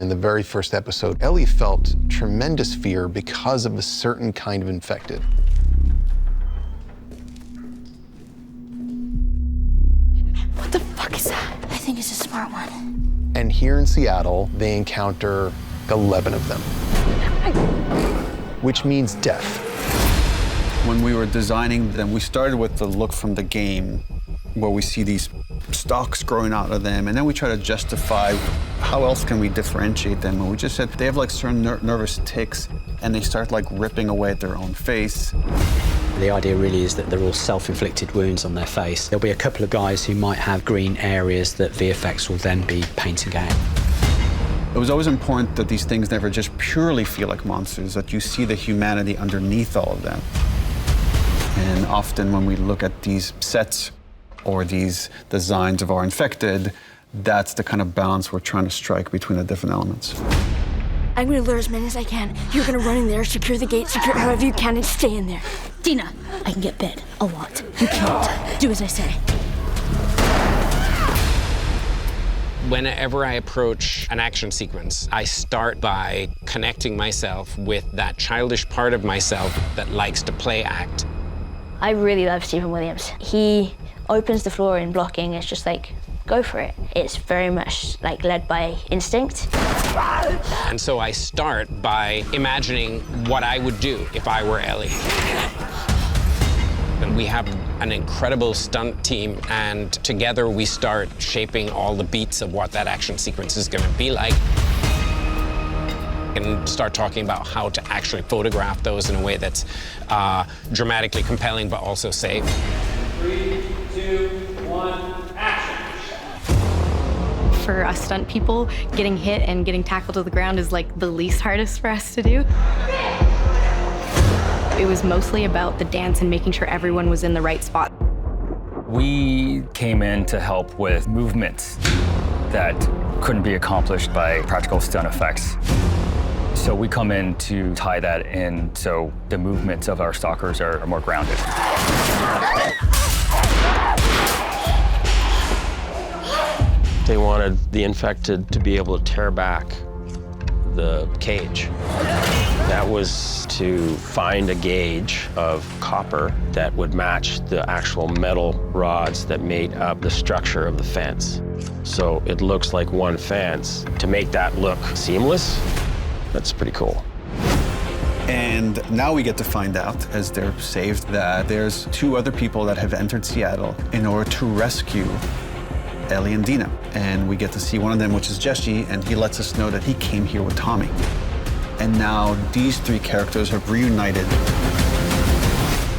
In the very first episode, Ellie felt tremendous fear because of a certain kind of infected. What the fuck is that? I think it's a smart one. And here in Seattle, they encounter 11 of them, which means death. When we were designing them, we started with the look from the game, where we see these stalks growing out of them, and then we try to justify how else can we differentiate them. And we just said they have like certain nervous tics, and they start like ripping away at their own face. The idea really is that they're all self-inflicted wounds on their face. There'll be a couple of guys who might have green areas that VFX will then be painting out. It was always important that these things never just purely feel like monsters, that you see the humanity underneath all of them. And often when we look at these sets or these designs of our infected, that's the kind of balance we're trying to strike between the different elements. I'm gonna lure as many as I can. You're gonna run in there, secure the gate, secure however you can, and stay in there. Dina, I can get bit a lot. You can't. Do as I say. Whenever I approach an action sequence, I start by connecting myself with that childish part of myself that likes to play act. I really love Stephen Williams. He opens the floor in blocking. It's just like, go for it. It's very much like led by instinct. And so I start by imagining what I would do if I were Ellie. And we have an incredible stunt team, and together we start shaping all the beats of what that action sequence is going to be like. And start talking about how to actually photograph those in a way that's dramatically compelling, but also safe. 3, 2, 1, action! For us stunt people, getting hit and getting tackled to the ground is like the least hardest for us to do. It was mostly about the dance and making sure everyone was in the right spot. We came in to help with movements that couldn't be accomplished by practical stunt effects. So we come in to tie that in so the movements of our stalkers are more grounded. They wanted the infected to be able to tear back the cage. That was to find a gauge of copper that would match the actual metal rods that made up the structure of the fence. So it looks like one fence. To make that look seamless, that's pretty cool. And now we get to find out, as they're saved, that there's 2 other people that have entered Seattle in order to rescue Ellie and Dina. And we get to see one of them, which is Jesse, and he lets us know that he came here with Tommy. And now these 3 characters have reunited,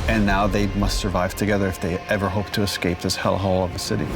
and now they must survive together if they ever hope to escape this hellhole of a city.